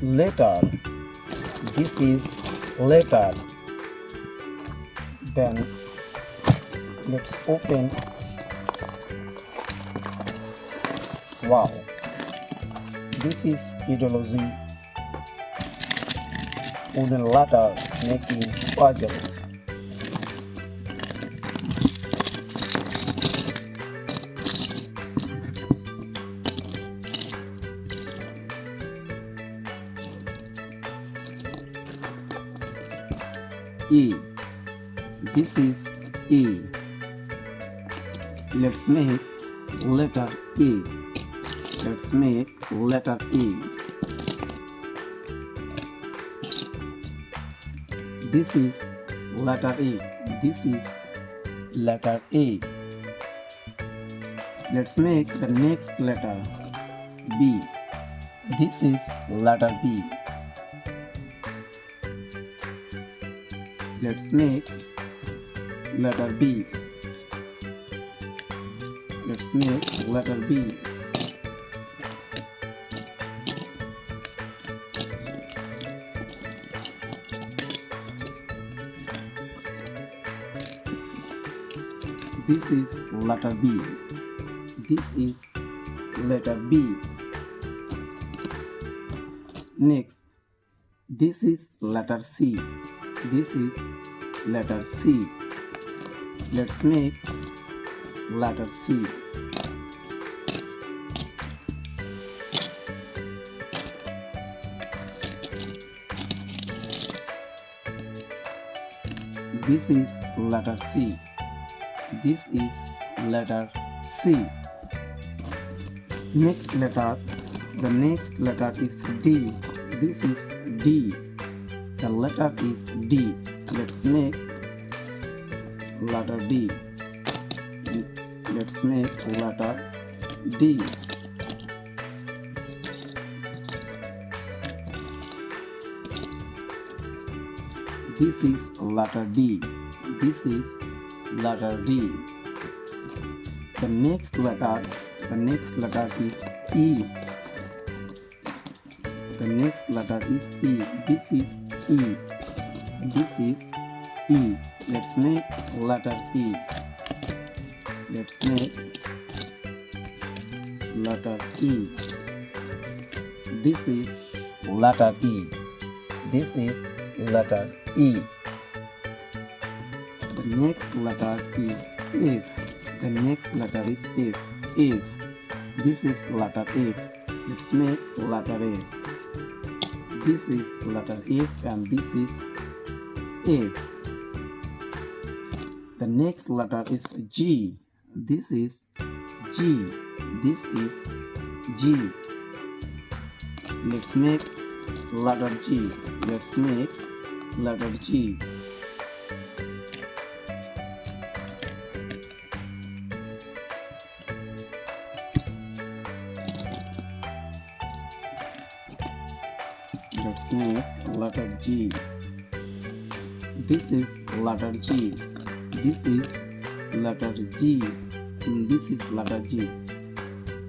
letter. This is letter. Then let's open. Wow, this is Kidology Wooden Letter making puzzle. E. This is E. Let's make letter E. Let's make letter E. This is letter E. This is letter E. Let's make the next letter B. This is letter B. Let's make letter B. Let's make letter B. This is letter B. This is letter B. Next, this is letter C. This is letter C. Let's make letter C. This is letter C. This is letter C. Next letter, the next letter is D. This is D. The letter is D. Let's make letter D. Let's make letter D. This is letter D. This is letter D. The next letter is E. The next letter is E. This is E. This is E. Let's make letter E. Let's make letter E. This is letter E. This is letter E. The next letter is F. The next letter is F. F. This is letter F. Let's make letter F. This is letter F and this is F. The next letter is G. This is G. This is G. Let's make letter G. Let's make letter G. Let's make letter G. This is letter G. This is letter G. And this is letter G.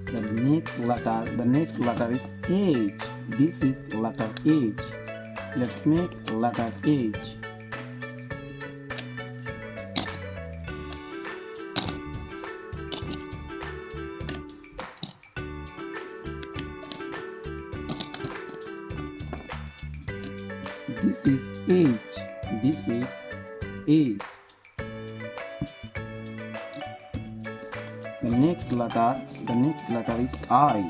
The next letter is H. This is letter H. Let's make letter H. This is H. This is H. The next letter is I.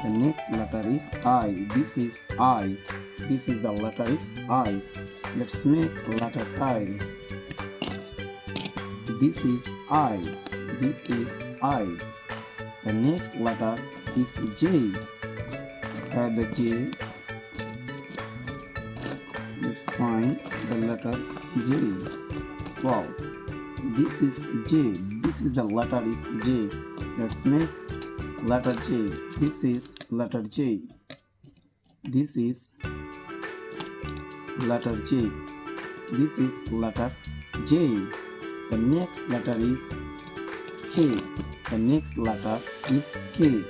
The next letter is I. This is I. This is the letter is I. Let's make letter I. This is I. This is I. The next letter is J. Add the J. Let's find the letter J. Wow. This is J. This is the letter is J. Let's make letter J. This is letter J. This is letter J. This is letter J. The next letter is K. The next letter is K.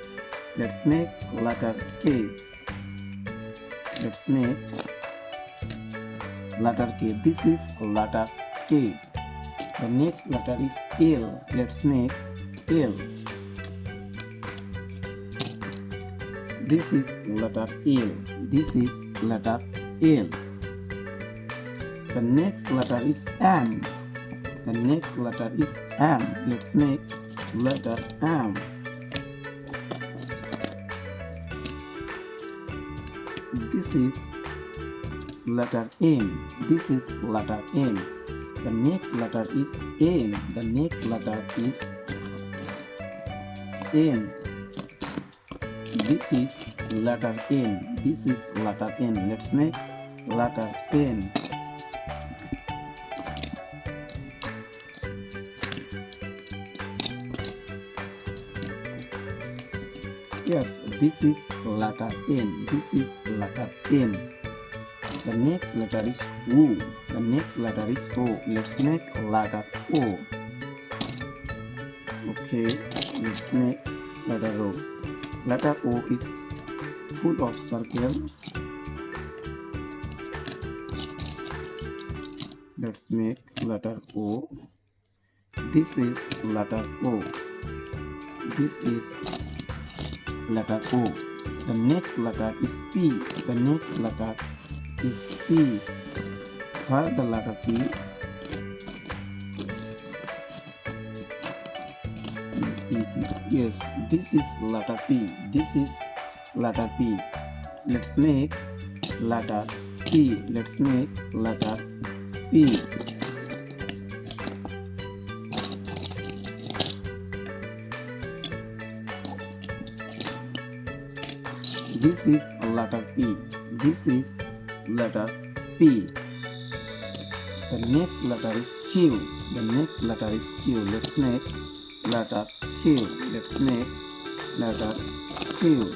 Let's make letter K. Let's make letter K. This is letter K. The next letter is L. Let's make L. This is letter L. This is letter L. The next letter is M. The next letter is M. Let's make letter M. This is letter M. This is letter M. The next letter is N. The next letter is N. This is letter N. This is letter N. Let's make letter N. Yes, this is letter N. This is letter N. The next letter is O. The next letter is O. Let's make letter O. Okay, let's make letter O. Letter O is full of circle. Let's make letter O. This is letter O. This is letter O. The next letter is P. The next letter is P. Where the letter P? Yes, this is letter P. This is letter P. Let's make letter P. Let's make letter P. This is letter P. This is letter P. The next letter is Q. The next letter is Q. Let's make letter Q. Let's make letter Q.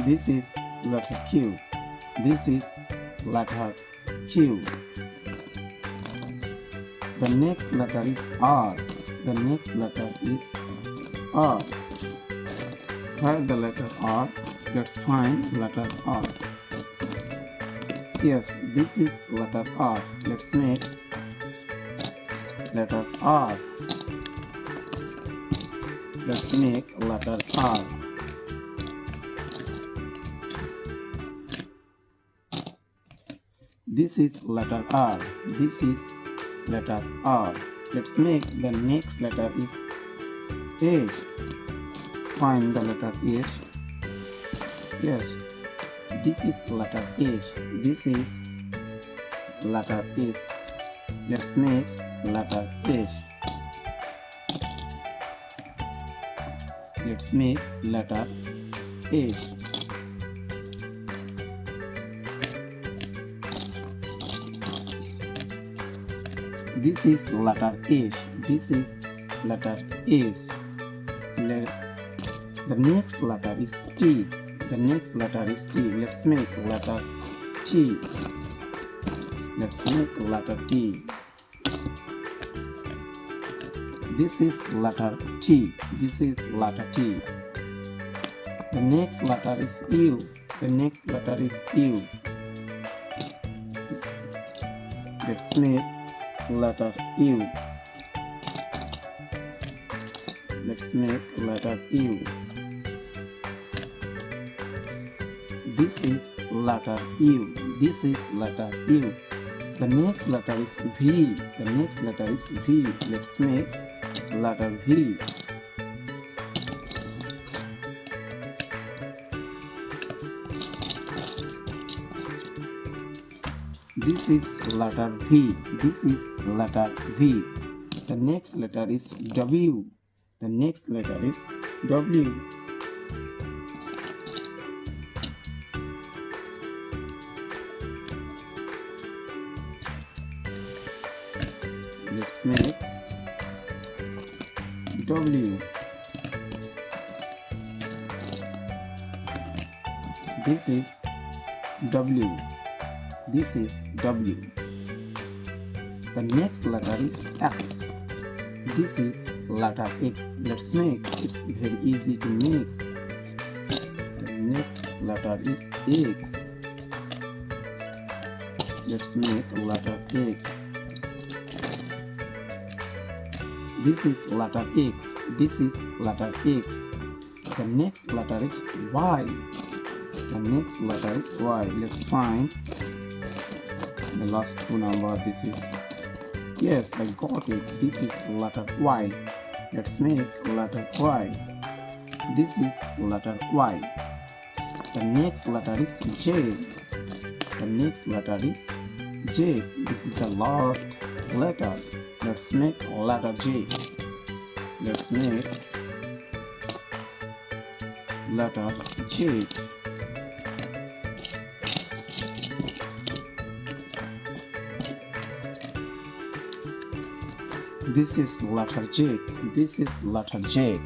This is letter Q. This is letter Q. The next letter is R. The next letter is R. Where the letter R? Let's find letter R. Yes, this is letter R. Let's make letter R. Let's make letter R. This is letter R. This is letter R. Let's make the next letter is H. Find the letter H. Yes, this is letter H. This is letter H. Let's make letter H. Let's make letter H. This is letter H. This is letter S. The next letter is T. The next letter is T. Let's make letter T. Let's make letter T. This is letter T. This is letter T. The next letter is U. The next letter is U. Let's make letter U. Let's make letter U. This is letter U. This is letter U. The next letter is V. The next letter is V. Let's make letter V. This is letter V. This is letter V. The next letter is W. The next letter is W. Let's make W. This is W. This is W. The next letter is X. This is letter X. Let's make. It's very easy to make. The next letter is X. Let's make letter X. This is letter X. This is letter X. The next letter is Y. The next letter is Y. Let's find the last two number. This is, yes, I got it. This is letter Y. Let's make letter Y. This is letter Y. The next letter is J. The next letter is J. This is the last letter. Let's make letter J. Let's make letter J. This is letter J. This is letter J.